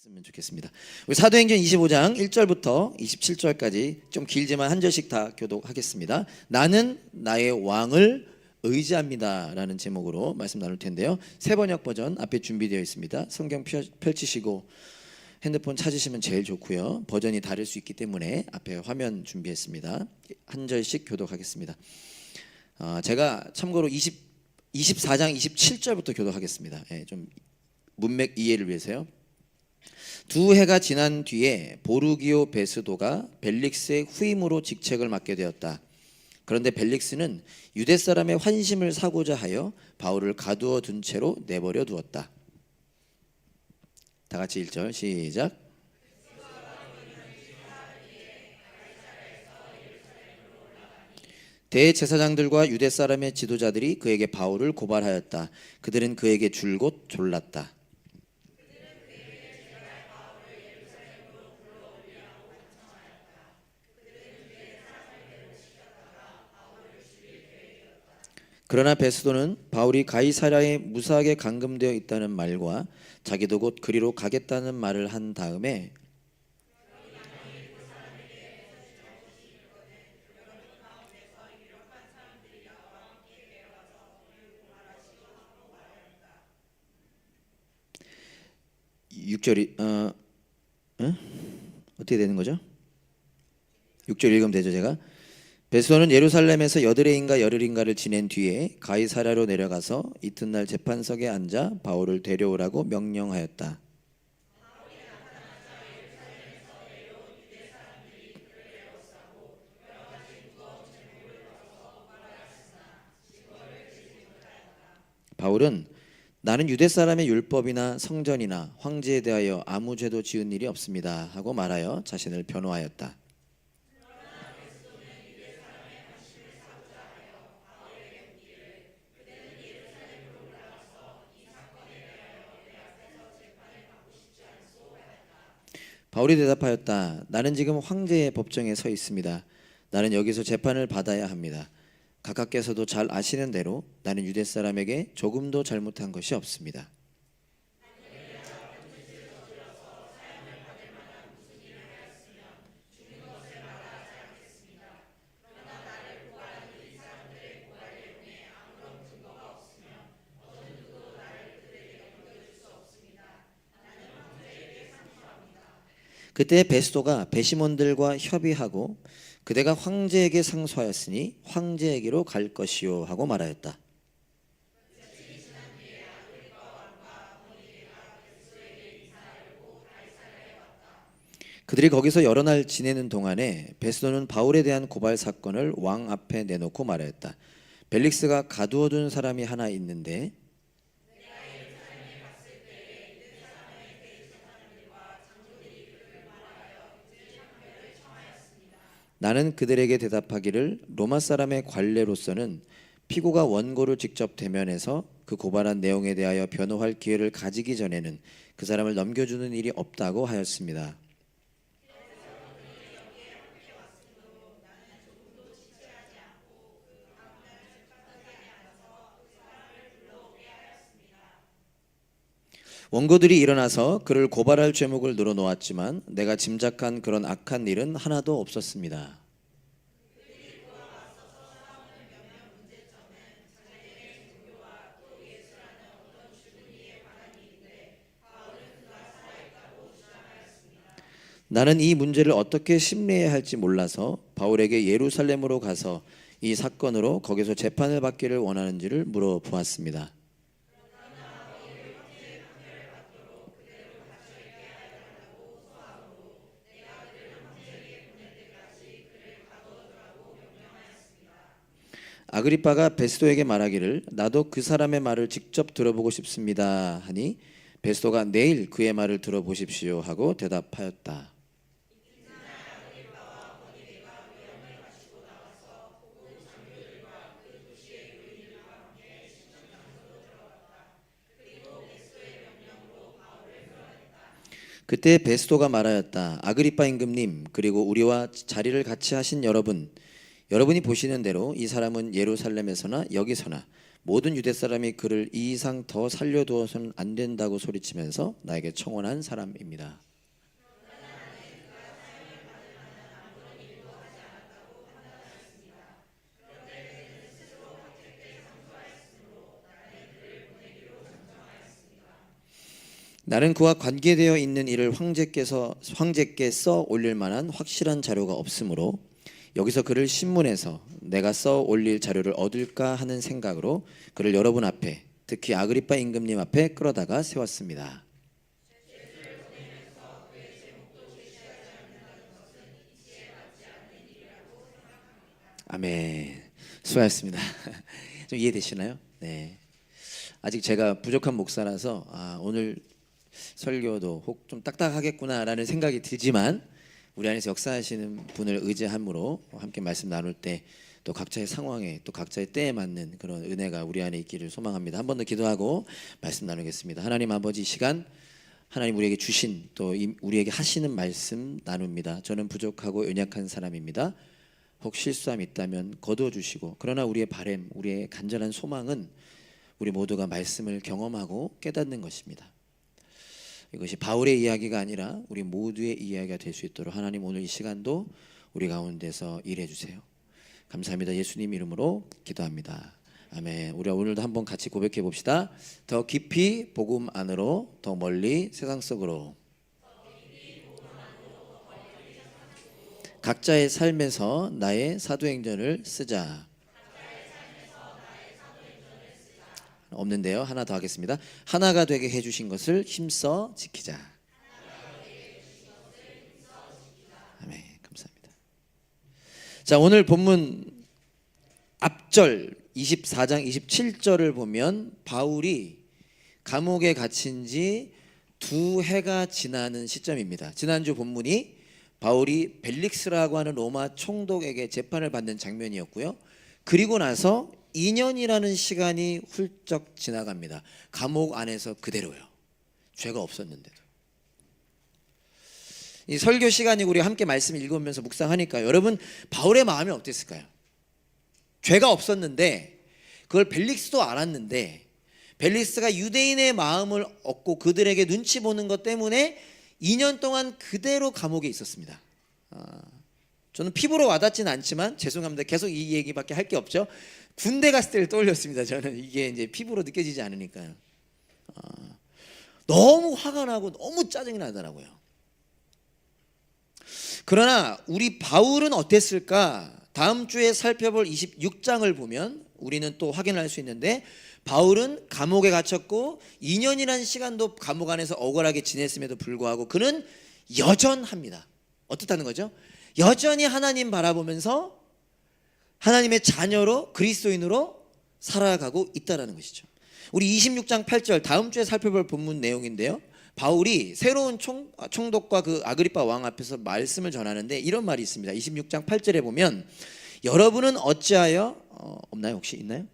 했으면 좋겠습니다. 우리 사도행전 25장 1절부터 27절까지 좀 길지만 한 절씩 다 교독하겠습니다. 나는 나의 왕을 의지합니다 라는 제목으로 말씀 나눌 텐데요. 새 번역 버전 앞에 준비되어 있습니다. 성경 펼치시고 핸드폰 찾으시면 제일 좋고요. 버전이 다를 수 있기 때문에 앞에 화면 준비했습니다. 한 절씩 교독하겠습니다. 제가 참고로 24장 27절부터 교독하겠습니다. 좀 문맥 이해를 위해서요. 두 해가 지난 뒤에 보르기오 베스도가 벨릭스의 후임으로 직책을 맡게 되었다. 그런데 벨릭스는 유대 사람의 환심을 사고자 하여 바울을 가두어 둔 채로 내버려 두었다. 다 같이 1절 시작. 대제사장들과 유대 사람의 지도자들이 그에게 바울을 고발하였다. 그들은 그에게 줄곧 졸랐다. 그러나 베스도는 바울이 가이사랴에 무사하게 감금되어 있다는 말과 자기도 곧 그리로 가겠다는 말을 한 다음에 어떻게 되는 거죠? 6절 읽으면 되죠. 제가 베스도는 예루살렘에서 여드레인가 열흘인가를 지낸 뒤에 가이사랴로 내려가서 이튿날 재판석에 앉아 바울을 데려오라고 명령하였다. 바울은 나는 유대 사람의 율법이나 성전이나 황제에 대하여 아무 죄도 지은 일이 없습니다 하고 말하여 자신을 변호하였다. 바울이 대답하였다. 나는 지금 황제의 법정에 서 있습니다. 나는 여기서 재판을 받아야 합니다. 각하께서도 잘 아시는 대로 나는 유대 사람에게 조금도 잘못한 것이 없습니다. 그때 베스도가 배심원들과 협의하고 그대가 황제에게 상소하였으니 황제에게로 갈 것이요 하고 말하였다. 그들이 거기서 여러 날 지내는 동안에 베스도는 바울에 대한 고발 사건을 왕 앞에 내놓고 말하였다. 벨릭스가 가두어둔 사람이 하나 있는데 나는 그들에게 대답하기를 로마 사람의 관례로서는 피고가 원고를 직접 대면해서 그 고발한 내용에 대하여 변호할 기회를 가지기 전에는 그 사람을 넘겨주는 일이 없다고 하였습니다. 원고들이 일어나서 그를 고발할 죄목을 늘어놓았지만 내가 짐작한 그런 악한 일은 하나도 없었습니다. 나는 이 문제를 어떻게 심리해야 할지 몰라서 바울에게 예루살렘으로 가서 이 사건으로 거기서 재판을 받기를 원하는지를 물어보았습니다. 아그리빠가 베스도에게 말하기를 나도 그 사람의 말을 직접 들어보고 싶습니다 하니 베스도가 내일 그의 말을 들어보십시오 하고 대답하였다. 그때 베스도가 말하였다. 아그리빠 임금님 그리고 우리와 자리를 같이 하신 여러분이 보시는 대로 이 사람은 예루살렘에서나 여기서나 모든 유대 사람이 그를 이 이상 더 살려두어서는 안 된다고 소리치면서 나에게 청혼한 사람입니다. 나는 그와 관계되어 있는 일을 황제께 써 올릴 만한 확실한 자료가 없으므로 여기서 그를 신문해서 내가 써 올릴 자료를 얻을까 하는 생각으로 그를 여러분 앞에, 특히 아그리빠 임금님 앞에 끌어다가 세웠습니다. 아멘. 수고하셨습니다. 좀 이해되시나요? 네. 아직 제가 부족한 목사라서 오늘 설교도 혹 좀 딱딱하겠구나라는 생각이 들지만 우리 안에서 역사하시는 분을 의지함으로 함께 말씀 나눌 때 또 각자의 상황에 또 각자의 때에 맞는 그런 은혜가 우리 안에 있기를 소망합니다. 한 번 더 기도하고 말씀 나누겠습니다. 하나님 아버지, 이 시간 하나님 우리에게 주신 또 우리에게 하시는 말씀 나눕니다. 저는 부족하고 연약한 사람입니다. 혹 실수함이 있다면 거두어 주시고, 그러나 우리의 바람, 우리의 간절한 소망은 우리 모두가 말씀을 경험하고 깨닫는 것입니다. 이것이 바울의 이야기가 아니라 우리 모두의 이야기가 될 수 있도록 하나님 오늘 이 시간도 우리 가운데서 일해 주세요. 감사합니다. 예수님 이름으로 기도합니다. 아멘. 우리 오늘도 한번 같이 고백해 봅시다. 더 깊이 복음 안으로, 더 멀리 세상 속으로. 각자의 삶에서 나의 사도행전을 쓰자. 없는데요. 하나 더 하겠습니다. 하나가 되게 해주신 것을 힘써 지키자. 아멘. 감사합니다. 자, 오늘 본문 앞절 24장 27절을 보면 바울이 감옥에 갇힌 지 2해가 지나는 시점입니다. 지난주 본문이 바울이 벨릭스라고 하는 로마 총독에게 재판을 받는 장면이었고요. 그리고 나서 2년이라는 시간이 훌쩍 지나갑니다. 감옥 안에서 그대로요. 죄가 없었는데도. 이 설교 시간이 우리 함께 말씀 읽으면서 묵상하니까 여러분, 바울의 마음이 어땠을까요? 죄가 없었는데 그걸 벨릭스도 알았는데 벨릭스가 유대인의 마음을 얻고 그들에게 눈치 보는 것 때문에 2년 동안 그대로 감옥에 있었습니다. 저는 피부로 와닿지는 않지만 죄송합니다. 계속 이 얘기밖에 할 게 없죠. 군대 갔을 때를 떠올렸습니다. 저는 이게 이제 피부로 느껴지지 않으니까요. 너무 화가 나고 너무 짜증이 나더라고요. 그러나 우리 바울은 어땠을까? 다음 주에 살펴볼 26장을 보면 우리는 또 확인할 수 있는데, 바울은 감옥에 갇혔고 2년이라는 시간도 감옥 안에서 억울하게 지냈음에도 불구하고 그는 여전합니다. 어떻다는 거죠? 여전히 하나님 바라보면서 하나님의 자녀로, 그리스도인으로 살아가고 있다는 것이죠. 우리 26장 8절 다음 주에 살펴볼 본문 내용인데요, 바울이 새로운 총독과 그 아그리빠 왕 앞에서 말씀을 전하는데 이런 말이 있습니다. 26장 8절에 보면 여러분은 어찌하여 없나요? 혹시 있나요?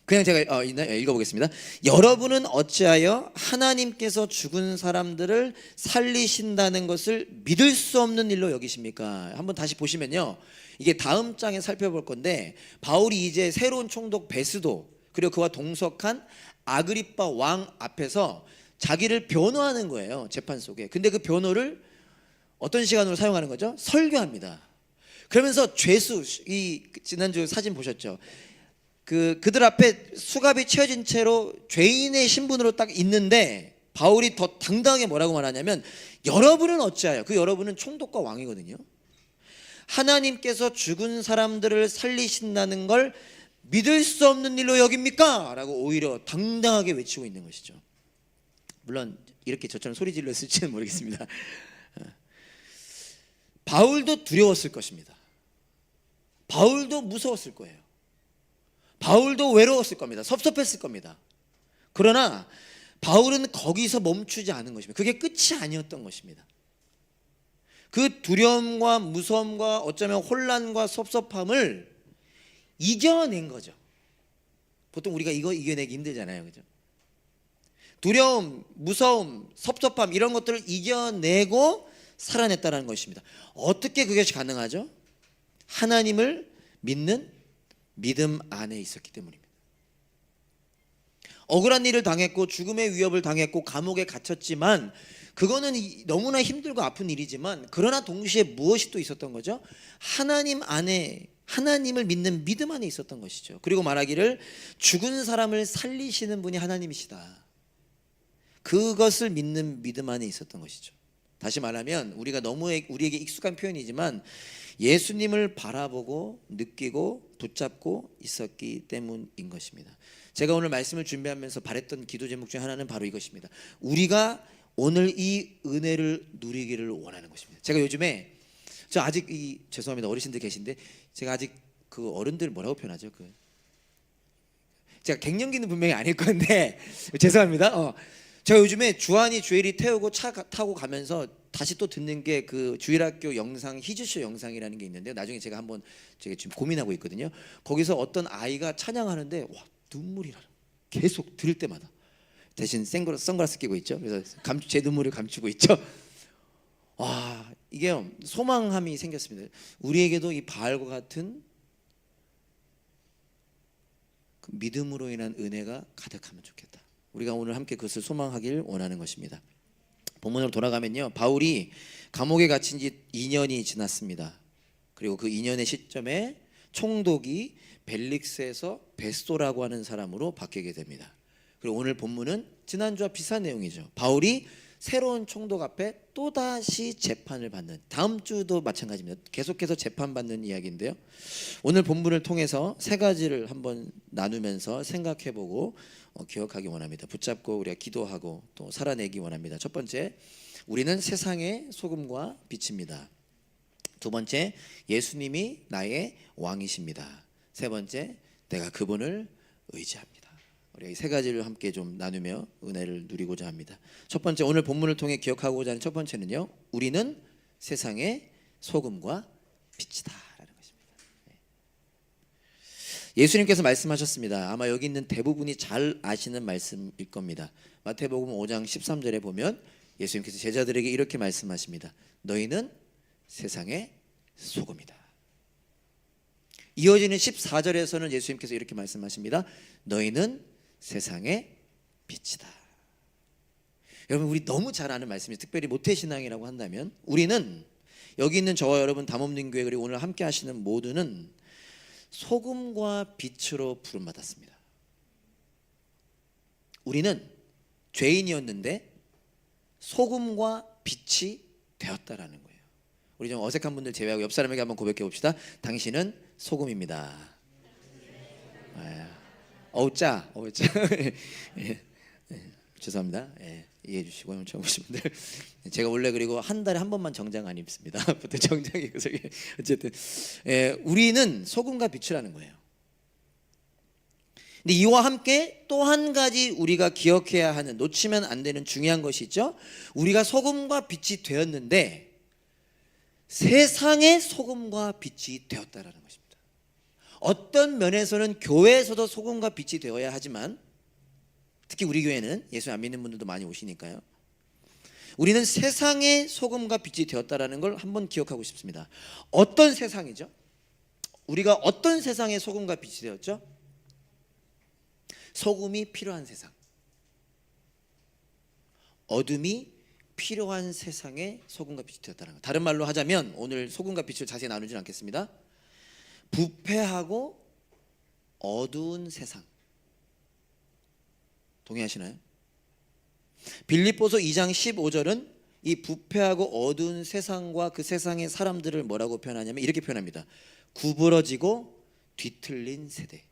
그냥 제가 읽어보겠습니다. 여러분은 어찌하여 하나님께서 죽은 사람들을 살리신다는 것을 믿을 수 없는 일로 여기십니까? 한번 다시 보시면요, 이게 다음 장에 살펴볼 건데 바울이 이제 새로운 총독 베스도 그리고 그와 동석한 아그리빠 왕 앞에서 자기를 변호하는 거예요, 재판 속에. 근데 그 변호를 어떤 시간으로 사용하는 거죠? 설교합니다. 그러면서 죄수, 이 지난주 사진 보셨죠? 그들 앞에 수갑이 채워진 채로 죄인의 신분으로 딱 있는데 바울이 더 당당하게 뭐라고 말하냐면 여러분은 어찌하여, 그 여러분은 총독과 왕이거든요, 하나님께서 죽은 사람들을 살리신다는 걸 믿을 수 없는 일로 여깁니까? 라고 오히려 당당하게 외치고 있는 것이죠. 물론 이렇게 저처럼 소리 질렀을지는 모르겠습니다. 바울도 두려웠을 것입니다. 바울도 무서웠을 거예요. 바울도 외로웠을 겁니다. 섭섭했을 겁니다. 그러나 바울은 거기서 멈추지 않은 것입니다. 그게 끝이 아니었던 것입니다. 그 두려움과 무서움과 어쩌면 혼란과 섭섭함을 이겨낸 거죠. 보통 우리가 이거 이겨내기 힘들잖아요, 그죠? 두려움, 무서움, 섭섭함 이런 것들을 이겨내고 살아냈다는 것입니다. 어떻게 그것이 가능하죠? 하나님을 믿는 믿음 안에 있었기 때문입니다. 억울한 일을 당했고 죽음의 위협을 당했고 감옥에 갇혔지만 그거는 너무나 힘들고 아픈 일이지만 그러나 동시에 무엇이 또 있었던 거죠? 하나님 안에 하나님을 믿는 믿음 안에 있었던 것이죠. 그리고 말하기를 죽은 사람을 살리시는 분이 하나님이시다. 그것을 믿는 믿음 안에 있었던 것이죠. 다시 말하면 우리가 너무 우리에게 익숙한 표현이지만 예수님을 바라보고 느끼고 붙잡고 있었기 때문인 것입니다. 제가 오늘 말씀을 준비하면서 바랬던 기도 제목 중 하나는 바로 이것입니다. 우리가 오늘 이 은혜를 누리기를 원하는 것입니다. 제가 요즘에 저 아직 죄송합니다. 어르신들 계신데 제가 아직 그 어른들 뭐라고 표현하죠? 제가 갱년기는 분명히 아닐 건데 죄송합니다. 제가 요즘에 주한이 주엘이 태우고 차 타고 가면서 다시 또 듣는 게 그 주일학교 영상 히즈쇼 영상이라는 게 있는데요. 나중에 제가 한번 제가 지금 고민하고 있거든요. 거기서 어떤 아이가 찬양하는데 와 눈물이 나요. 계속 들을 때마다. 대신 선글라스 끼고 있죠. 그래서 제 눈물을 감추고 있죠. 와 이게 소망함이 생겼습니다. 우리에게도 이 바알과 같은 그 믿음으로 인한 은혜가 가득하면 좋겠다. 우리가 오늘 함께 그것을 소망하길 원하는 것입니다. 본문으로 돌아가면요, 바울이 감옥에 갇힌 지 2년이 지났습니다. 그리고 그 2년의 시점에 총독이 벨릭스에서 베스토라고 하는 사람으로 바뀌게 됩니다. 그리고 오늘 본문은 지난주와 비슷한 내용이죠. 바울이 새로운 총독 앞에 또다시 재판을 받는, 다음 주도 마찬가지입니다. 계속해서 재판받는 이야기인데요, 오늘 본문을 통해서 세 가지를 한번 나누면서 생각해보고 기억하기 원합니다. 붙잡고 우리가 기도하고 또 살아내기 원합니다. 첫 번째, 우리는 세상의 소금과 빛입니다. 두 번째, 예수님이 나의 왕이십니다. 세 번째, 내가 그분을 의지합니다. 우리 이 세 가지를 함께 좀 나누며 은혜를 누리고자 합니다. 첫 번째, 오늘 본문을 통해 기억하고자 하는 첫 번째는요, 우리는 세상의 소금과 빛이다 라는 것입니다. 예수님께서 말씀하셨습니다. 아마 여기 있는 대부분이 잘 아시는 말씀일 겁니다. 마태복음 5장 13절에 보면 예수님께서 제자들에게 이렇게 말씀하십니다. 너희는 세상의 소금이다. 이어지는 14절에서는 예수님께서 이렇게 말씀하십니다. 너희는 세상의 빛이다. 여러분, 우리 너무 잘 아는 말씀이, 특별히 모태신앙이라고 한다면 우리는, 여기 있는 저와 여러분 담업lin교회 그리고 오늘 함께 하시는 모두는 소금과 빛으로 부름받았습니다. 우리는 죄인이었는데 소금과 빛이 되었다라는 거예요. 우리 좀 어색한 분들 제외하고 옆 사람에게 한번 고백해 봅시다. 당신은 소금입니다. 어우짜 예, 죄송합니다. 이해해 주시고요. 처음 오신 분들, 제가 원래 그리고 한 달에 한 번만 정장 안 입습니다. 보통 정장이 어쨌든 우리는 소금과 빛이라는 거예요. 근데 이와 함께 또 한 가지 우리가 기억해야 하는, 놓치면 안 되는 중요한 것이 있죠. 우리가 소금과 빛이 되었는데 세상의 소금과 빛이 되었다라는 것입니다. 어떤 면에서는 교회에서도 소금과 빛이 되어야 하지만, 특히 우리 교회는 예수 안 믿는 분들도 많이 오시니까요, 우리는 세상의 소금과 빛이 되었다라는 걸 한번 기억하고 싶습니다. 어떤 세상이죠? 우리가 어떤 세상의 소금과 빛이 되었죠? 소금이 필요한 세상, 어둠이 필요한 세상에 소금과 빛이 되었다는 것. 다른 말로 하자면, 오늘 소금과 빛을 자세히 나누진 않겠습니다. 부패하고 어두운 세상, 동의하시나요? 빌립보서 2장 15절은 이 부패하고 어두운 세상과 그 세상의 사람들을 뭐라고 표현하냐면 이렇게 표현합니다. 구부러지고 뒤틀린 세대.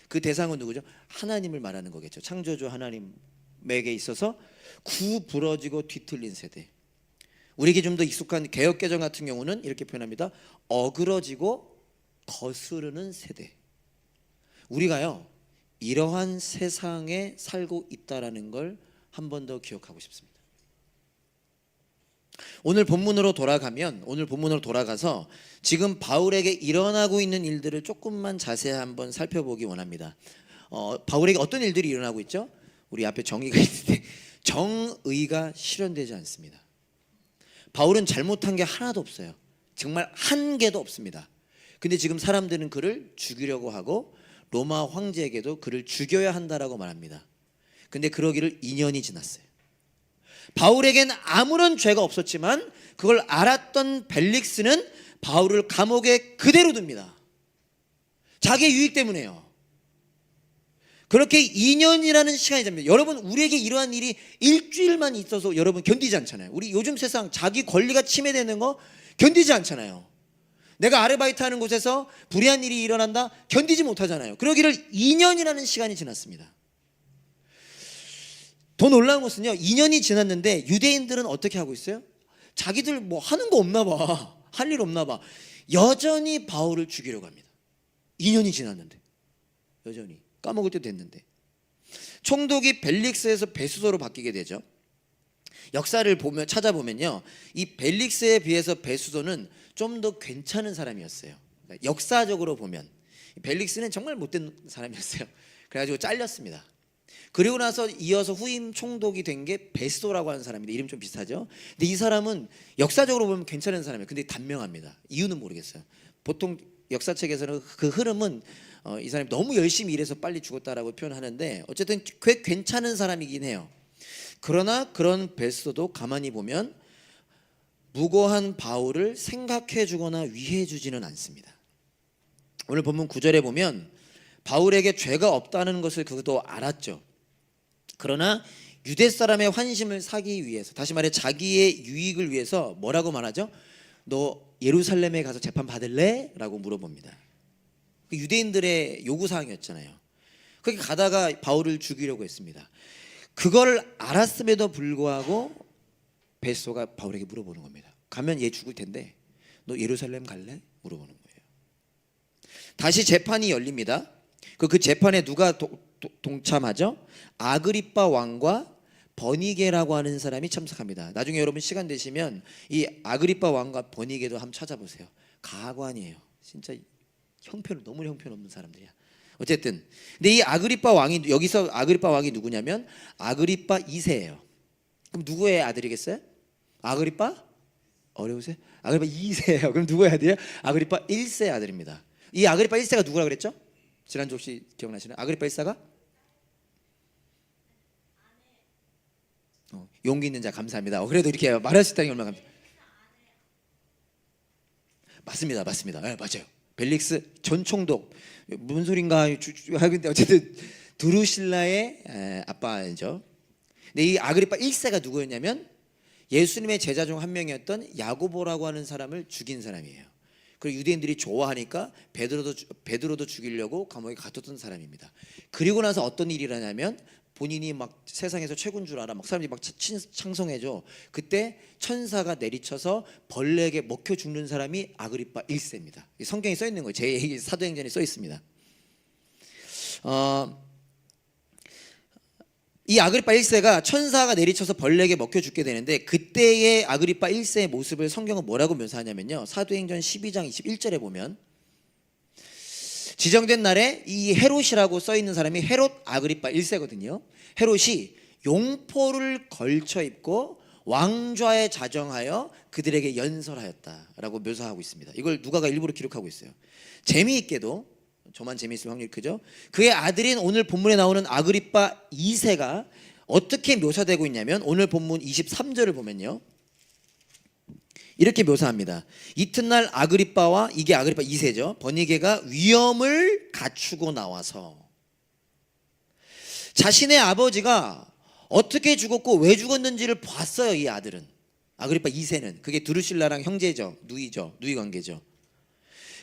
그 대상은 누구죠? 하나님을 말하는 거겠죠. 창조주 하나님에게 있어서 구부러지고 뒤틀린 세대. 우리에게 좀 더 익숙한 개역개정 같은 경우는 이렇게 표현합니다. 어그러지고 거스르는 세대. 우리가요, 이러한 세상에 살고 있다라는 걸 한 번 더 기억하고 싶습니다. 오늘 본문으로 돌아가서 지금 바울에게 일어나고 있는 일들을 조금만 자세히 한번 살펴보기 원합니다. 바울에게 어떤 일들이 일어나고 있죠? 우리 앞에 정의가 있는데 정의가 실현되지 않습니다. 바울은 잘못한 게 하나도 없어요. 정말 한 개도 없습니다. 근데 지금 사람들은 그를 죽이려고 하고 로마 황제에게도 그를 죽여야 한다라고 말합니다. 근데 그러기를 2년이 지났어요. 바울에겐 아무런 죄가 없었지만 그걸 알았던 벨릭스는 바울을 감옥에 그대로 둡니다. 자기의 유익 때문에요. 그렇게 2년이라는 시간이 됩니다. 여러분, 우리에게 이러한 일이 일주일만 있어서 여러분 견디지 않잖아요. 우리 요즘 세상 자기 권리가 침해되는 거 견디지 않잖아요. 내가 아르바이트 하는 곳에서 불의한 일이 일어난다 견디지 못하잖아요. 그러기를 2년이라는 시간이 지났습니다. 더 놀라운 것은요, 2년이 지났는데 유대인들은 어떻게 하고 있어요? 자기들 뭐 하는 거 없나 봐, 할 일 없나 봐, 여전히 바울을 죽이려고 합니다. 2년이 지났는데 여전히 까먹을 때 됐는데 총독이 벨릭스에서 베수도로 바뀌게 되죠. 역사를 보면 찾아보면요, 이 벨릭스에 비해서 베수도는 좀 더 괜찮은 사람이었어요. 역사적으로 보면 벨릭스는 정말 못된 사람이었어요. 그래가지고 잘렸습니다. 그리고 나서 이어서 후임 총독이 된 게 베수도라고 하는 사람인데 이름 좀 비슷하죠. 근데 이 사람은 역사적으로 보면 괜찮은 사람이에요. 근데 단명합니다. 이유는 모르겠어요. 보통 역사책에서는 그 흐름은 이 사람이 너무 열심히 일해서 빨리 죽었다라고 표현하는데 어쨌든 꽤 괜찮은 사람이긴 해요. 그러나 그런 베수도도 가만히 보면 무고한 바울을 생각해 주거나 위해 주지는 않습니다. 오늘 본문 9절에 보면 바울에게 죄가 없다는 것을 그도 알았죠. 그러나 유대 사람의 환심을 사기 위해서, 다시 말해 자기의 유익을 위해서 뭐라고 말하죠? 너 예루살렘에 가서 재판 받을래? 라고 물어봅니다. 유대인들의 요구사항이었잖아요. 거기 가다가 바울을 죽이려고 했습니다. 그걸 알았음에도 불구하고 베소가 바울에게 물어보는 겁니다. 가면 얘 죽을 텐데 너 예루살렘 갈래? 물어보는 거예요. 다시 재판이 열립니다. 그 재판에 누가 동참하죠? 아그리빠 왕과 버니게라고 하는 사람이 참석합니다. 나중에 여러분 시간 되시면 이 아그리빠 왕과 버니게도 한번 찾아보세요. 가관이에요. 진짜 너무 형편없는 사람들이야. 어쨌든 근데 이 아그리빠 왕이, 여기서 아그리빠 왕이 누구냐면 아그리빠 2세예요. 그럼 누구의 아들이겠어요? 아그리빠? 어려우세요? 아그리빠 2세예요. 그럼 누구의 아들이에요? 아그리빠 1세 아들입니다. 이 아그리빠 1세가 누구라 그랬죠? 지난주 혹시 기억나시나요? 아그리빠 1세가? 용기 있는 자 감사합니다. 그래도 이렇게 말할 수 있다는 게 얼마나 맞습니다. 네, 맞아요. 벨릭스 전 총독, 무슨 소린가 하는데 어쨌든 드루실라의 아빠죠. 근데 이 아그리빠 1세가 누구였냐면 예수님의 제자 중 한 명이었던 야고보라고 하는 사람을 죽인 사람이에요. 그리고 유대인들이 좋아하니까 베드로도 죽이려고 감옥에 가뒀던 사람입니다. 그리고 나서 어떤 일이 일어나냐면 본인이 막 세상에서 최고인 줄 알아, 막 사람들이 막 창성해져. 그때 천사가 내리쳐서 벌레에게 먹혀 죽는 사람이 아그리빠 1세입니다. 성경에 써 있는 거예요. 제 사도행전에 써 있습니다. 이 아그리빠 1세가 천사가 내리쳐서 벌레에게 먹혀 죽게 되는데, 그때의 아그리빠 1세의 모습을 성경은 뭐라고 묘사하냐면요, 사도행전 12장 21절에 보면 지정된 날에 이 헤롯이라고 써 있는 사람이 헤롯 아그리빠 1세거든요. 헤롯이 용포를 걸쳐 입고 왕좌에 자정하여 그들에게 연설하였다라고 묘사하고 있습니다. 이걸 누가가 일부러 기록하고 있어요. 재미있게도, 저만 재미있을 확률이 크죠. 그의 아들인 오늘 본문에 나오는 아그리빠 2세가 어떻게 묘사되고 있냐면, 오늘 본문 23절을 보면요, 이렇게 묘사합니다. 이튿날 아그리빠와, 이게 아그리빠 2세죠, 버니게가 위엄을 갖추고 나와서 자신의 아버지가 어떻게 죽었고 왜 죽었는지를 봤어요. 이 아들은, 아그리빠 2세는. 그게 드루실라랑 형제죠, 누이 관계죠.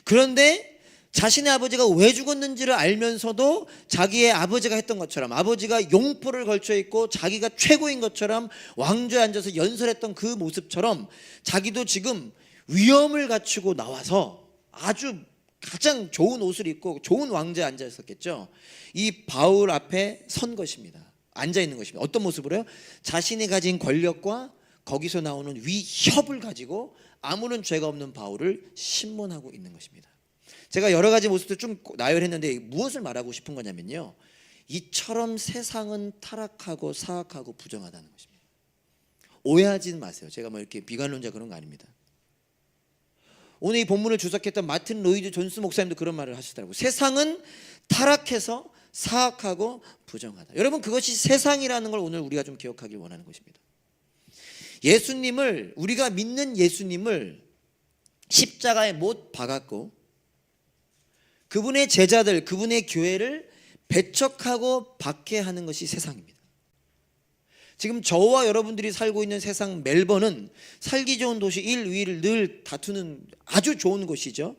그런데 자신의 아버지가 왜 죽었는지를 알면서도 자기의 아버지가 했던 것처럼, 아버지가 용포를 걸쳐 있고 자기가 최고인 것처럼 왕좌에 앉아서 연설했던 그 모습처럼 자기도 지금 위엄을 갖추고 나와서 아주 가장 좋은 옷을 입고 좋은 왕좌에 앉아 있었겠죠. 이 바울 앞에 선 것입니다. 앉아 있는 것입니다. 어떤 모습으로요? 자신이 가진 권력과 거기서 나오는 위협을 가지고 아무런 죄가 없는 바울을 신문하고 있는 것입니다. 제가 여러 가지 모습도 좀 나열했는데 무엇을 말하고 싶은 거냐면요, 이처럼 세상은 타락하고 사악하고 부정하다는 것입니다. 오해하지 마세요. 제가 뭐 이렇게 비관론자 그런 거 아닙니다. 오늘 이 본문을 주석했던 마틴 로이드 존스 목사님도 그런 말을 하시더라고요. 세상은 타락해서 사악하고 부정하다. 여러분, 그것이 세상이라는 걸 오늘 우리가 좀 기억하길 원하는 것입니다. 예수님을, 우리가 믿는 예수님을 십자가에 못 박았고 그분의 제자들, 그분의 교회를 배척하고 박해하는 것이 세상입니다. 지금 저와 여러분들이 살고 있는 세상 멜번은 살기 좋은 도시 1, 2위를 늘 다투는 아주 좋은 곳이죠.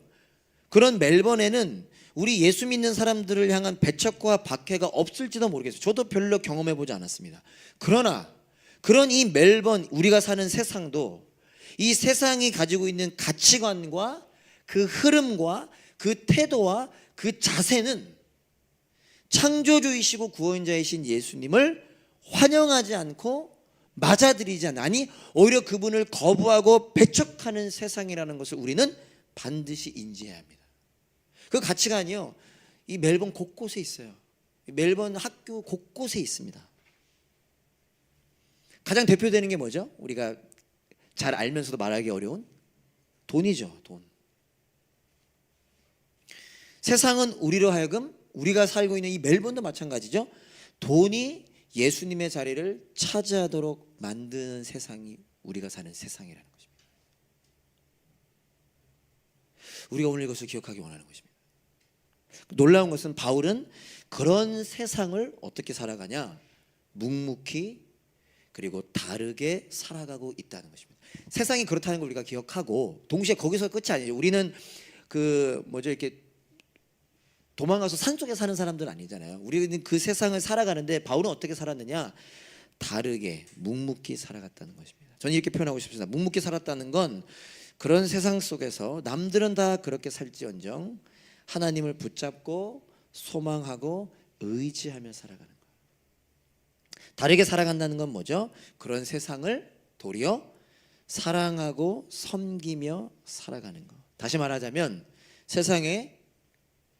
그런 멜번에는 우리 예수 믿는 사람들을 향한 배척과 박해가 없을지도 모르겠어요. 저도 별로 경험해보지 않았습니다. 그러나 그런 이 멜번, 우리가 사는 세상도 이 세상이 가지고 있는 가치관과 그 흐름과 그 태도와 그 자세는 창조주이시고 구원자이신 예수님을 환영하지 않고 맞아들이지 않는, 아니 오히려 그분을 거부하고 배척하는 세상이라는 것을 우리는 반드시 인지해야 합니다. 그 가치관이요, 이 멜번 곳곳에 있어요. 멜번 학교 곳곳에 있습니다. 가장 대표되는 게 뭐죠? 우리가 잘 알면서도 말하기 어려운 돈이죠. 돈. 세상은 우리로 하여금, 우리가 살고 있는 이 멜번도 마찬가지죠. 돈이 예수님의 자리를 차지하도록 만드는 세상이 우리가 사는 세상이라는 것입니다. 우리가 오늘 이것을 기억하기 원하는 것입니다. 놀라운 것은 바울은 그런 세상을 어떻게 살아가냐? 묵묵히 그리고 다르게 살아가고 있다는 것입니다. 세상이 그렇다는 걸 우리가 기억하고 동시에 거기서 끝이 아니죠. 우리는 이렇게 도망가서 산속에 사는 사람들 아니잖아요. 우리는 그 세상을 살아가는데 바울은 어떻게 살았느냐? 다르게 묵묵히 살아갔다는 것입니다. 저는 이렇게 표현하고 싶습니다. 묵묵히 살았다는 건 그런 세상 속에서 남들은 다 그렇게 살지언정 하나님을 붙잡고 소망하고 의지하며 살아가는 거예요. 다르게 살아간다는 건 뭐죠? 그런 세상을 도리어 사랑하고 섬기며 살아가는 거. 다시 말하자면 세상에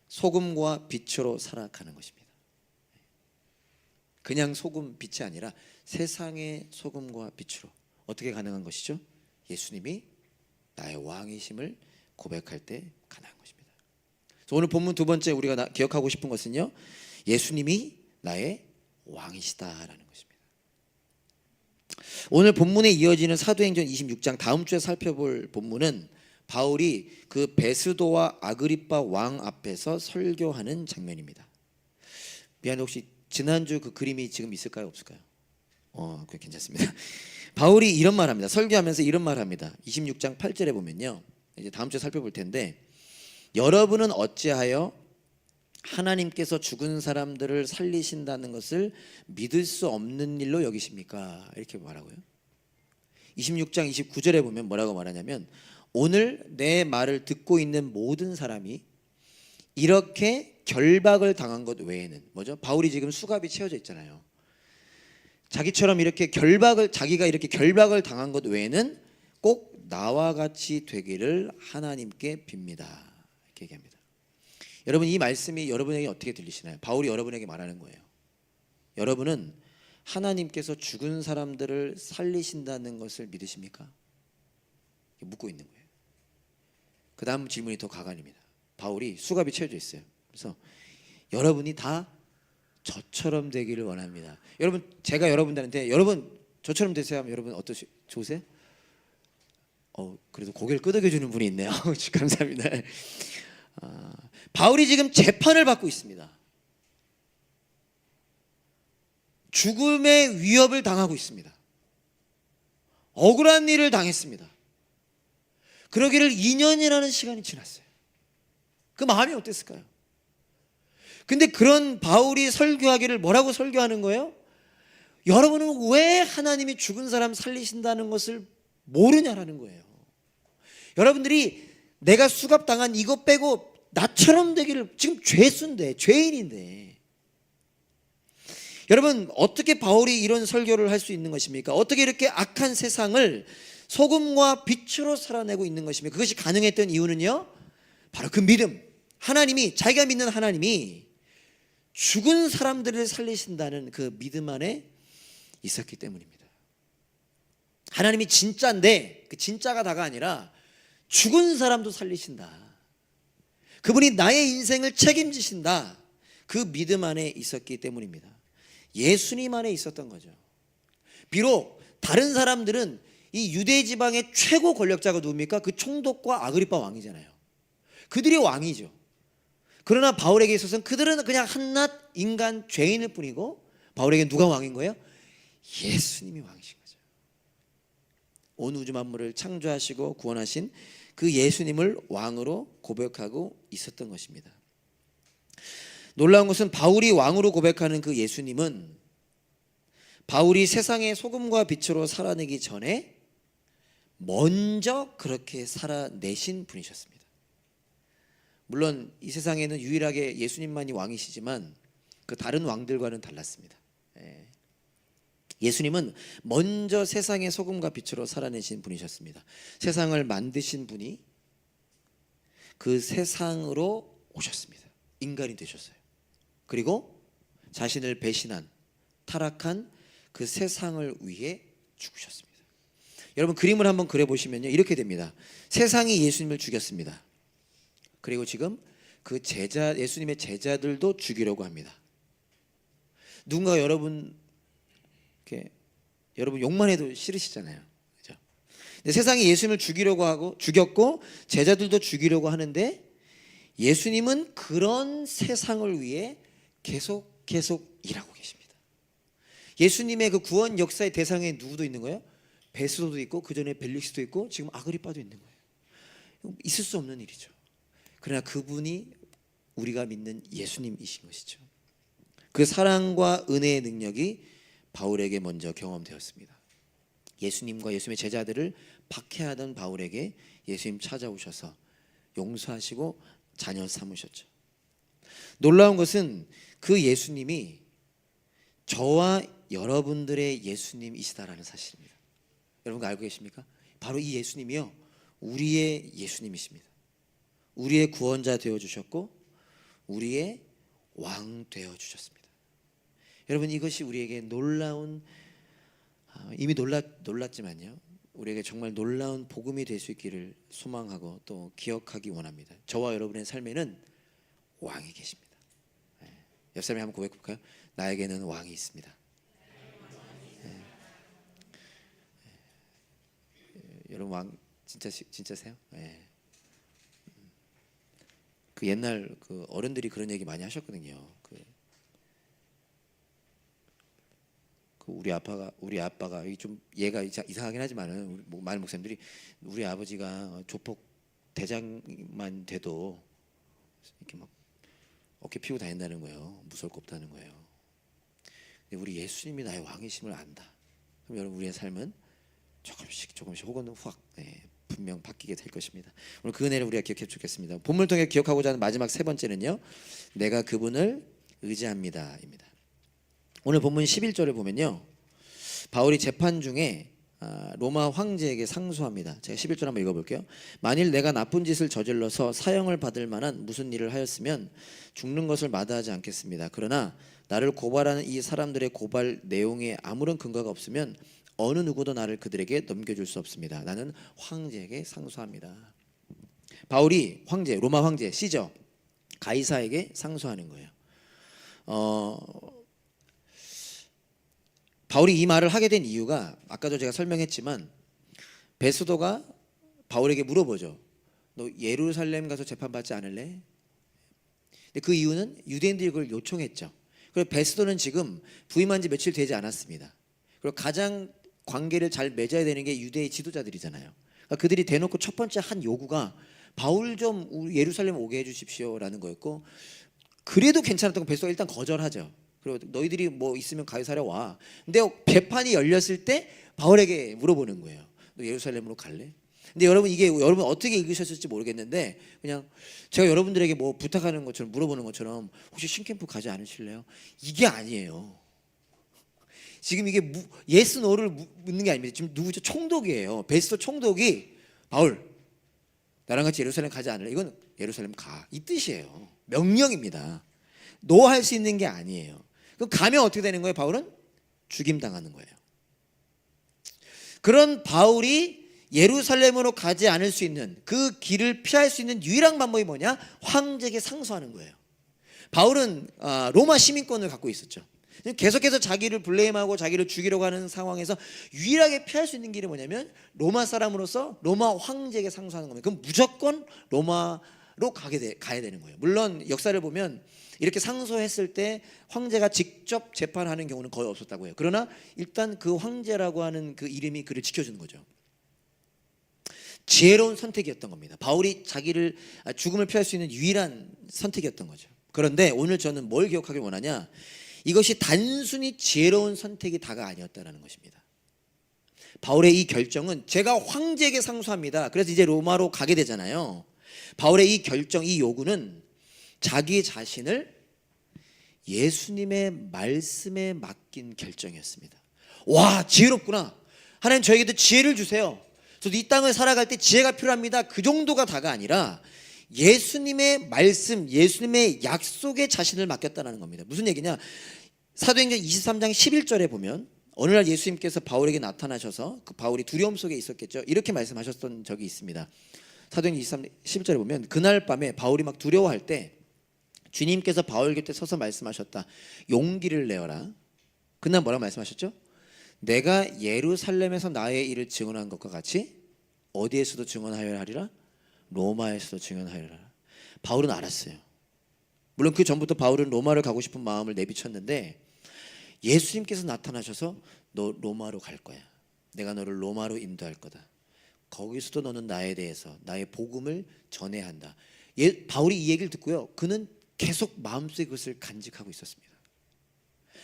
소금과 빛으로 살아가는 것입니다. 그냥 소금, 빛이 아니라 세상의 소금과 빛으로. 어떻게 가능한 것이죠? 예수님이 나의 왕이심을 고백할 때 가능한 것입니다. 그래서 오늘 본문 두 번째 우리가 기억하고 싶은 것은요, 예수님이 나의 왕이시다라는 것입니다. 오늘 본문에 이어지는 사도행전 26장, 다음 주에 살펴볼 본문은 바울이 그 베스도와 아그리빠 왕 앞에서 설교하는 장면입니다. 미안해, 혹시 지난주 그 그림이 지금 있을까요, 없을까요? 그게 괜찮습니다. 바울이 이런 말합니다. 설교하면서 이런 말합니다. 26장 8절에 보면요, 이제 다음 주에 살펴볼 텐데, 여러분은 어찌하여 하나님께서 죽은 사람들을 살리신다는 것을 믿을 수 없는 일로 여기십니까? 이렇게 말하고요. 26장 29절에 보면 뭐라고 말하냐면, 오늘 내 말을 듣고 있는 모든 사람이 이렇게 결박을 당한 것 외에는, 뭐죠? 바울이 지금 수갑이 채워져 있잖아요. 자기처럼 이렇게 자기가 이렇게 결박을 당한 것 외에는 꼭 나와 같이 되기를 하나님께 빕니다. 이렇게 얘기합니다. 여러분, 이 말씀이 여러분에게 어떻게 들리시나요? 바울이 여러분에게 말하는 거예요. 여러분은 하나님께서 죽은 사람들을 살리신다는 것을 믿으십니까? 묻고 있는 거예요. 그 다음 질문이 더 가관입니다. 바울이 수갑이 채워져 있어요. 그래서 여러분이 다 저처럼 되기를 원합니다. 여러분, 제가 여러분들한테 여러분 저처럼 되세요 하면 여러분 좋으세요? 그래도 고개를 끄덕여 주는 분이 있네요. 감사합니다. 바울이 지금 재판을 받고 있습니다. 죽음의 위협을 당하고 있습니다. 억울한 일을 당했습니다. 그러기를 2년이라는 시간이 지났어요. 그 마음이 어땠을까요? 근데 그런 바울이 설교하기를 뭐라고 설교하는 거예요? 여러분은 왜 하나님이 죽은 사람 살리신다는 것을 모르냐라는 거예요. 여러분들이 내가 수갑당한 이것 빼고 나처럼 되기를, 지금 죄수인데, 죄인인데, 여러분 어떻게 바울이 이런 설교를 할 수 있는 것입니까? 어떻게 이렇게 악한 세상을 소금과 빛으로 살아내고 있는 것입니까? 그것이 가능했던 이유는요, 바로 그 믿음, 하나님이, 자기가 믿는 하나님이 죽은 사람들을 살리신다는 그 믿음 안에 있었기 때문입니다. 하나님이 진짜인데 그 진짜가 다가 아니라 죽은 사람도 살리신다. 그분이 나의 인생을 책임지신다. 그 믿음 안에 있었기 때문입니다. 예수님 안에 있었던 거죠. 비록 다른 사람들은 이 유대 지방의 최고 권력자가 누굽니까? 그 총독과 아그리파 왕이잖아요. 그들이 왕이죠. 그러나 바울에게 있어서는 그들은 그냥 한낱 인간 죄인일 뿐이고, 바울에게 누가 왕인 거예요? 예수님이 왕이신 거죠. 온 우주 만물을 창조하시고 구원하신 그 예수님을 왕으로 고백하고 있었던 것입니다. 놀라운 것은 바울이 왕으로 고백하는 그 예수님은 바울이 세상의 소금과 빛으로 살아내기 전에 먼저 그렇게 살아내신 분이셨습니다. 물론 이 세상에는 유일하게 예수님만이 왕이시지만 그 다른 왕들과는 달랐습니다. 예수님은 먼저 세상의 소금과 빛으로 살아내신 분이셨습니다. 세상을 만드신 분이 그 세상으로 오셨습니다. 인간이 되셨어요. 그리고 자신을 배신한 타락한 그 세상을 위해 죽으셨습니다. 여러분 그림을 한번 그려보시면요, 이렇게 됩니다. 세상이 예수님을 죽였습니다. 그리고 지금 그 예수님의 제자들도 죽이려고 합니다. 누군가 여러분 욕만 해도 싫으시잖아요. 그렇죠? 근데 세상이 예수님을 죽이려고 하고 죽였고 제자들도 죽이려고 하는데, 예수님은 그런 세상을 위해 계속 일하고 계십니다. 예수님의 그 구원 역사의 대상에 누구도 있는 거예요? 베스도도 있고 그 전에 벨릭스도 있고 지금 아그리빠도 있는 거예요. 있을 수 없는 일이죠. 그러나 그분이 우리가 믿는 예수님이신 것이죠. 그 사랑과 은혜의 능력이 바울에게 먼저 경험되었습니다. 예수님과 예수님의 제자들을 박해하던 바울에게 예수님 찾아오셔서 용서하시고 자녀 삼으셨죠. 놀라운 것은 그 예수님이 저와 여러분들의 예수님이시다라는 사실입니다. 여러분 알고 계십니까? 바로 이 예수님이요, 우리의 예수님이십니다. 우리의 구원자 되어주셨고 우리의 왕 되어주셨습니다. 여러분 이것이 우리에게 놀라운, 이미 놀랐지만요, 우리에게 정말 놀라운 복음이 될 수 있기를 소망하고 또 기억하기 원합니다. 저와 여러분의 삶에는 왕이 계십니다. 옆 사람이 한번 고백해 볼까요? 나에게는 왕이 있습니다. 여러분 왕 진짜세요? 그 옛날 그 어른들이 그런 얘기 많이 하셨거든요. 우리 아빠가 좀 얘가 이상하긴 하지만은 많은 목사님들이 우리 아버지가 조폭 대장만 돼도 이렇게 막 어깨 피고 다닌다는 거예요. 무서울 거 없다는 거예요. 근데 우리 예수님이 나의 왕이심을 안다. 그럼 여러분 우리의 삶은 조금씩 혹은 확 분명 바뀌게 될 것입니다. 오늘 그 은혜를 우리가 기억해 주겠습니다. 본문을 통해 기억하고자 하는 마지막 세 번째는요, 내가 그분을 의지합니다입니다. 오늘 본문 11절을 보면요, 바울이 재판 중에 로마 황제에게 상소합니다. 제가 11절 한번 읽어볼게요. 만일 내가 나쁜 짓을 저질러서 사형을 받을 만한 무슨 일을 하였으면 죽는 것을 마다하지 않겠습니다. 그러나 나를 고발하는 이 사람들의 고발 내용에 아무런 근거가 없으면 어느 누구도 나를 그들에게 넘겨줄 수 없습니다. 나는 황제에게 상소합니다. 바울이 로마 황제 시저 가이사에게 상소하는 거예요. 바울이 이 말을 하게 된 이유가 아까도 제가 설명했지만, 베스도가 바울에게 물어보죠. 너 예루살렘 가서 재판받지 않을래? 근데 그 이유는 유대인들이 그걸 요청했죠. 그리고 베스도는 지금 부임한 지 며칠 되지 않았습니다. 그리고 가장 관계를 잘 맺어야 되는 게 유대의 지도자들이잖아요. 그러니까 그들이 대놓고 첫 번째 한 요구가 바울 좀 예루살렘 오게 해주십시오라는 거였고, 그래도 괜찮았던 건 베스도가 일단 거절하죠. 그리고 너희들이 뭐 있으면 가이사랴 와. 근데 재판이 열렸을 때 바울에게 물어보는 거예요. 너 예루살렘으로 갈래? 근데 여러분 이게 여러분 어떻게 읽으셨을지 모르겠는데, 그냥 제가 여러분들에게 뭐 부탁하는 것처럼 물어보는 것처럼 혹시 신캠프 가지 않으실래요? 이게 아니에요. 지금 이게 예스 노를 묻는 게 아닙니다. 지금 누구죠? 총독이에요. 베스도 총독이 바울 나랑 같이 예루살렘 가지 않을래? 이건 예루살렘 가, 이 뜻이에요. 명령입니다. 너 할 수 있는 게 아니에요. 그럼 가면 어떻게 되는 거예요? 바울은 죽임 당하는 거예요. 그런 바울이 예루살렘으로 가지 않을 수 있는, 그 길을 피할 수 있는 유일한 방법이 뭐냐? 황제에게 상소하는 거예요. 바울은 로마 시민권을 갖고 있었죠. 계속해서 자기를 블레임하고 자기를 죽이려고 하는 상황에서 유일하게 피할 수 있는 길이 뭐냐면 로마 사람으로서 로마 황제에게 상소하는 겁니다. 그럼 무조건 로마로 가야 되는 거예요. 물론 역사를 보면 이렇게 상소했을 때 황제가 직접 재판하는 경우는 거의 없었다고 해요. 그러나 일단 그 황제라고 하는 그 이름이 그를 지켜주는 거죠. 지혜로운 선택이었던 겁니다. 바울이 자기를 죽음을 피할 수 있는 유일한 선택이었던 거죠. 그런데 오늘 저는 뭘 기억하길 원하냐? 이것이 단순히 지혜로운 선택이 다가 아니었다는 것입니다. 바울의 이 결정은 제가 황제에게 상소합니다. 그래서 이제 로마로 가게 되잖아요. 바울의 이 결정, 이 요구는 자기 자신을 예수님의 말씀에 맡긴 결정이었습니다. 와, 지혜롭구나. 하나님 저에게도 지혜를 주세요. 저도 이 땅을 살아갈 때 지혜가 필요합니다. 그 정도가 다가 아니라 예수님의 말씀, 예수님의 약속에 자신을 맡겼다는 겁니다. 무슨 얘기냐? 사도행전 23장 11절에 보면 어느 날 예수님께서 바울에게 나타나셔서 그 바울이 두려움 속에 있었겠죠. 이렇게 말씀하셨던 적이 있습니다. 사도행전 23장 11절에 보면 그날 밤에 바울이 막 두려워할 때 주님께서 바울 곁에 서서 말씀하셨다. 용기를 내어라. 그날 뭐라고 말씀하셨죠? 내가 예루살렘에서 나의 일을 증언한 것과 같이 어디에서도 증언하여야 하리라? 로마에서도 증언하여라. 바울은 알았어요. 물론 그 전부터 바울은 로마를 가고 싶은 마음을 내비쳤는데 예수님께서 나타나셔서 너 로마로 갈 거야. 내가 너를 로마로 인도할 거다. 거기서도 너는 나에 대해서 나의 복음을 전해야 한다. 바울이 이 얘기를 듣고요. 그는 계속 마음속에 그것을 간직하고 있었습니다.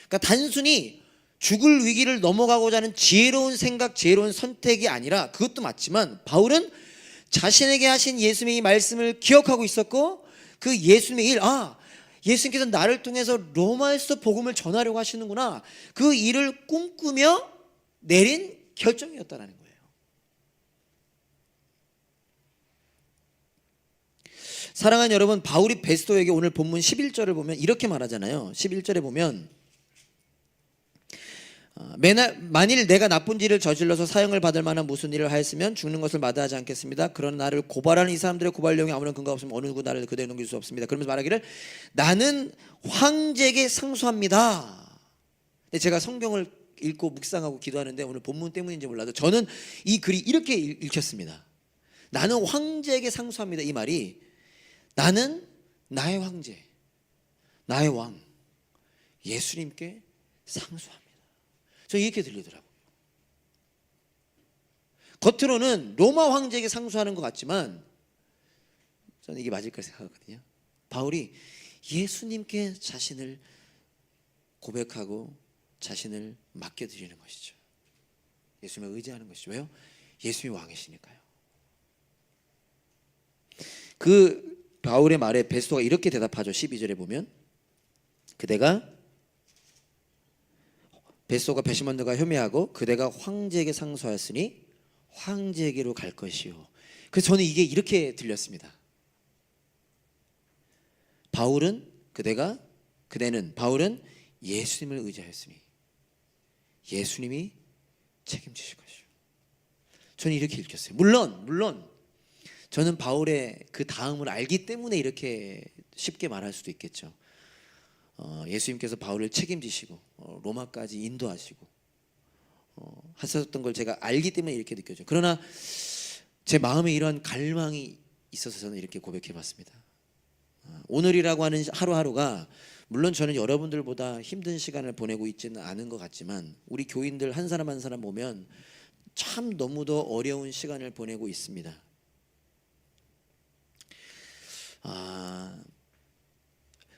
그러니까 단순히 죽을 위기를 넘어가고자 하는 지혜로운 생각, 지혜로운 선택이 아니라 그것도 맞지만 바울은 자신에게 하신 예수님의 이 말씀을 기억하고 있었고 그 예수님의 일, 예수님께서 나를 통해서 로마에서 복음을 전하려고 하시는구나. 그 일을 꿈꾸며 내린 결정이었다는 거예요. 사랑하는 여러분, 바울이 베스도에게 오늘 본문 11절을 보면 이렇게 말하잖아요. 11절에 보면 만일 내가 나쁜 일을 저질러서 사형을 받을 만한 무슨 일을 하였으면 죽는 것을 마다하지 않겠습니다. 그러나 나를 고발하는 이 사람들의 고발령에 아무런 근거가 없으면 어느 누구 나를 그대로 넘길 수 없습니다. 그러면서 말하기를 나는 황제에게 상소합니다. 제가 성경을 읽고 묵상하고 기도하는데 오늘 본문 때문인지 몰라도 저는 이 글이 이렇게 읽혔습니다. 나는 황제에게 상소합니다. 이 말이 나는 나의 황제, 나의 왕 예수님께 상소합니다. 저는 이렇게 들리더라고요. 겉으로는 로마 황제에게 상소하는 것 같지만 저는 이게 맞을 거라 생각하거든요. 바울이 예수님께 자신을 고백하고 자신을 맡겨드리는 것이죠. 예수님을 의지하는 것이죠. 왜요? 예수님이 왕이시니까요. 그 바울의 말에 베스도가 이렇게 대답하죠. 12절에 보면 베스도가 배시몬드가 혐의하고 그대가 황제에게 상소하였으니 황제에게로 갈 것이요. 그래서 저는 이게 이렇게 들렸습니다. 바울은 예수님을 의지하였으니 예수님이 책임지실 것이요. 저는 이렇게 읽혔어요. 물론 저는 바울의 그 다음을 알기 때문에 이렇게 쉽게 말할 수도 있겠죠. 예수님께서 바울을 책임지시고 로마까지 인도하시고 하셨던 걸 제가 알기 때문에 이렇게 느껴져요. 그러나 제 마음에 이런 갈망이 있어서 저는 이렇게 고백해봤습니다. 오늘이라고 하는 하루하루가 물론 저는 여러분들보다 힘든 시간을 보내고 있지는 않은 것 같지만 우리 교인들 한 사람 한 사람 보면 참 너무도 어려운 시간을 보내고 있습니다.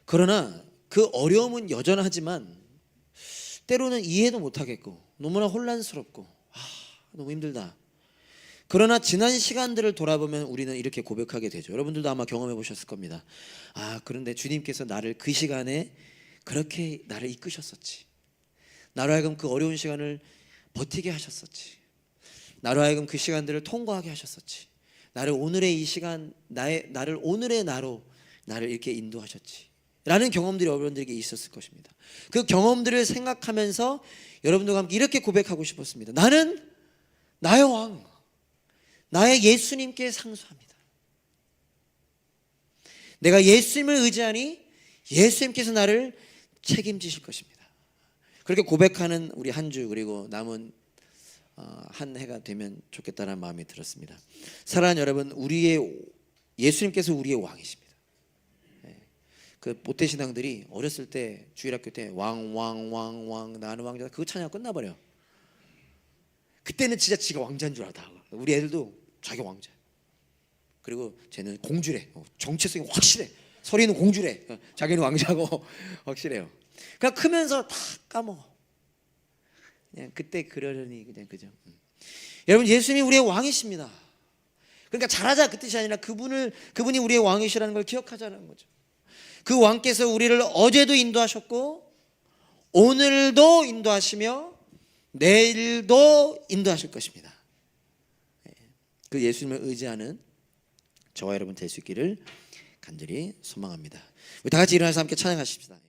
그러나 그 어려움은 여전하지만 때로는 이해도 못하겠고 너무나 혼란스럽고 너무 힘들다. 그러나 지난 시간들을 돌아보면 우리는 이렇게 고백하게 되죠. 여러분들도 아마 경험해 보셨을 겁니다. 그런데 주님께서 나를 그 시간에 그렇게 나를 이끄셨었지. 나로 하여금 그 어려운 시간을 버티게 하셨었지. 나로 하여금 그 시간들을 통과하게 하셨었지. 나를 오늘의 이 시간 나를 오늘의 나로 나를 이렇게 인도하셨지 라는 경험들이 여러분들에게 있었을 것입니다. 그 경험들을 생각하면서 여러분들과 함께 이렇게 고백하고 싶었습니다. 나는 나의 왕 나의 예수님께 상수합니다. 내가 예수님을 의지하니 예수님께서 나를 책임지실 것입니다. 그렇게 고백하는 우리 한 주 그리고 남은 한 해가 되면 좋겠다는 마음이 들었습니다. 사랑하는 여러분, 예수님께서 우리의 왕이십니다. 그 모태신앙들이 어렸을 때 주일학교 때 왕 나는 왕자 그거 찬양 끝나버려. 그때는 진짜 지가 왕자인 줄 알아. 우리 애들도 자기 왕자. 그리고 쟤는 공주래. 정체성이 확실해. 서리는 공주래. 자기는 왕자고 확실해요. 그냥 크면서 다 까먹어. 그냥 그때 그러려니 그냥 그죠. 여러분, 예수님이 우리의 왕이십니다. 그러니까 잘하자 그 뜻이 아니라 그분이 우리의 왕이시라는 걸 기억하자는 거죠. 그 왕께서 우리를 어제도 인도하셨고 오늘도 인도하시며 내일도 인도하실 것입니다. 그 예수님을 의지하는 저와 여러분 될 수 있기를 간절히 소망합니다. 우리 다 같이 일어나서 함께 찬양하십시다.